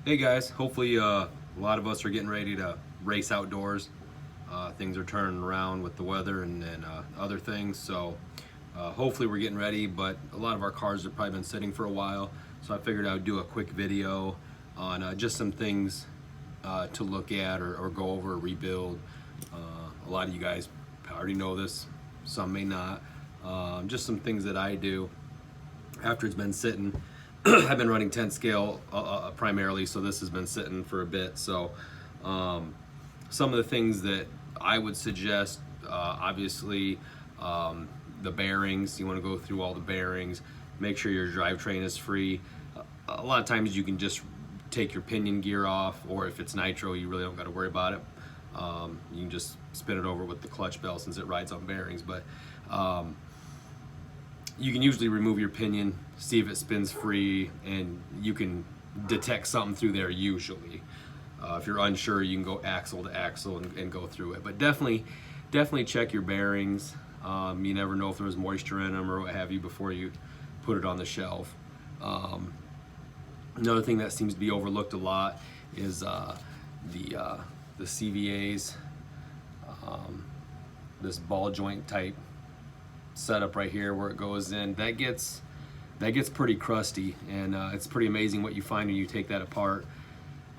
Hey guys, hopefully a lot of us are getting ready to race outdoors. Things are turning around with the weather and other things, so hopefully we're getting ready, but a lot of our cars have probably been sitting for a while, so I figured I would do a quick video on just some things to look at or go over or rebuild. A lot of you guys already know this, some may not. Just some things that I do after it's been sitting. I've been running 10 scale primarily, so this has been sitting for a bit. So some of the things that I would suggest, obviously the bearings, you want to go through all the bearings, make sure your drivetrain is free. A lot of times you can just take your pinion gear off, or if it's nitro you really don't got to worry about it. You can just spin it over with the clutch bell since it rides on bearings, but you can usually remove your pinion, see if it spins free, and you can detect something through there usually. If you're unsure, you can go axle to axle and go through it. But definitely check your bearings. You never know if there's moisture in them or what have you before you put it on the shelf. Another thing that seems to be overlooked a lot is the CVAs, this ball joint type setup right here where it goes in, that gets pretty crusty, and it's pretty amazing what you find when you take that apart.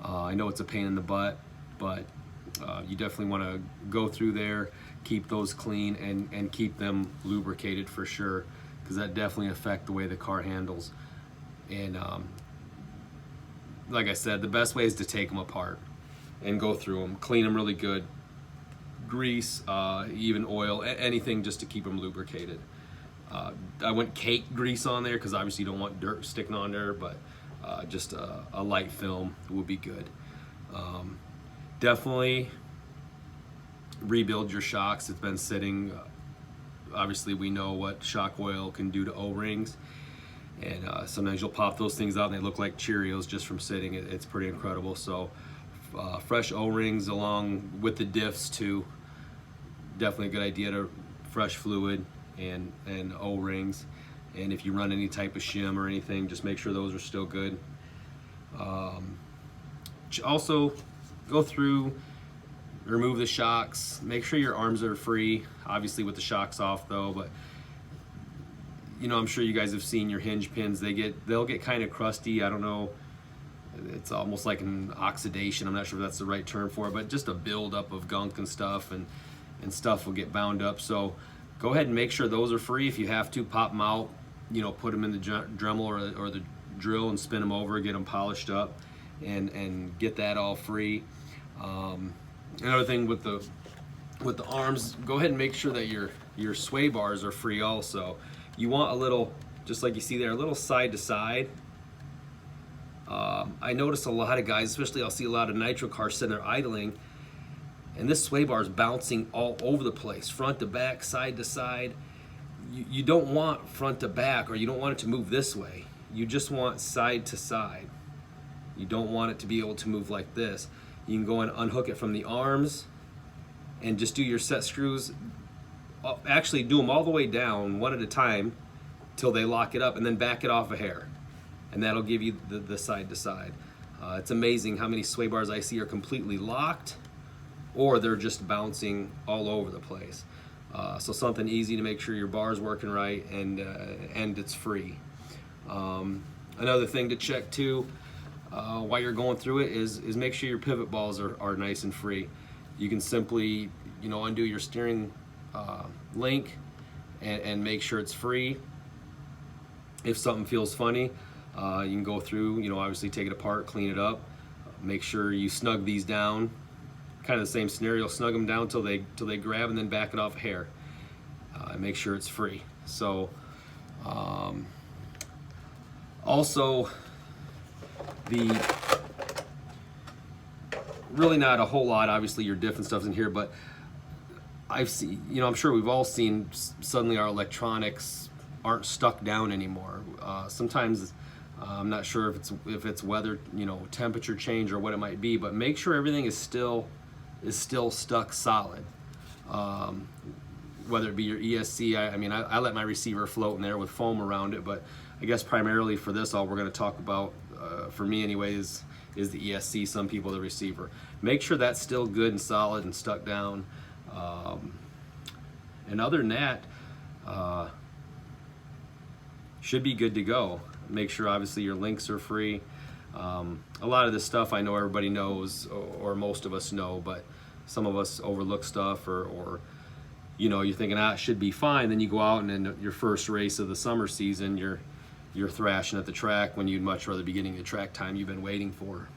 I know it's a pain in the butt, but you definitely want to go through there, keep those clean, and keep them lubricated for sure, because that definitely affects the way the car handles. And like I said, the best way is to take them apart and go through them, clean them really good, grease, even oil, anything just to keep them lubricated. I went cake grease on there because obviously you don't want dirt sticking on there, but just a light film would be good. Definitely rebuild your shocks. It's been sitting. Obviously we know what shock oil can do to O-rings, and sometimes you'll pop those things out and they look like Cheerios just from sitting. It's pretty incredible. So fresh O-rings along with the diffs too. Definitely a good idea to fresh fluid and O-rings, and if you run any type of shim or anything, just make sure those are still good. Also go through, remove the shocks, make sure your arms are free, obviously with the shocks off though, but you know, I'm sure you guys have seen your hinge pins, they'll get kind of crusty. I don't know, it's almost like an oxidation, I'm not sure if that's the right term for it, but just a buildup of gunk and stuff, and stuff will get bound up. So go ahead and make sure those are free. If you have to, pop them out, you know, put them in the Dremel or the drill and spin them over, get them polished up, and get that all free. Another thing with the arms, go ahead and make sure that your sway bars are free also. You want a little, just like you see there, a little side to side. I notice a lot of guys, especially I'll see a lot of nitro cars sitting there idling, and this sway bar is bouncing all over the place, front to back, side to side. You don't want front to back, or you don't want it to move this way. You just want side to side. You don't want it to be able to move like this. You can go and unhook it from the arms and just do your set screws. Actually do them all the way down, one at a time, till they lock it up, and then back it off a hair. And that'll give you the side to side. It's amazing how many sway bars I see are completely locked, or they're just bouncing all over the place. So something easy to make sure your bar's working right, and it's free. Another thing to check too, while you're going through it, is make sure your pivot balls are nice and free. You can simply, you know, undo your steering link and make sure it's free. If something feels funny, you can go through, you know, obviously take it apart, clean it up, make sure you snug these down. Kind of the same scenario, snug them down till they grab, and then back it off a hair, and make sure it's free. So also really not a whole lot, obviously your diff and stuff's in here, but I've seen, you know, I'm sure we've all seen suddenly our electronics aren't stuck down anymore. Sometimes I'm not sure if it's weather, you know, temperature change or what it might be, but make sure everything is still stuck solid. Whether it be your ESC, I mean, I let my receiver float in there with foam around it, but I guess primarily for this all we're going to talk about for me anyway, is the ESC. Some people the receiver. Make sure that's still good and solid and stuck down. And other than that, should be good to go. Make sure obviously your links are free. A lot of this stuff I know everybody knows, or most of us know, but some of us overlook stuff, or you know, you're thinking, it should be fine. Then you go out and in your first race of the summer season, you're thrashing at the track when you'd much rather be getting the track time you've been waiting for.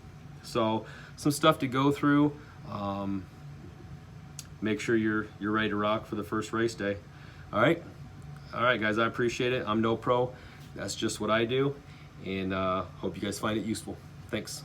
So some stuff to go through. Make sure you're ready to rock for the first race day. All right, guys, I appreciate it. I'm no pro. That's just what I do, and hope you guys find it useful. Thanks.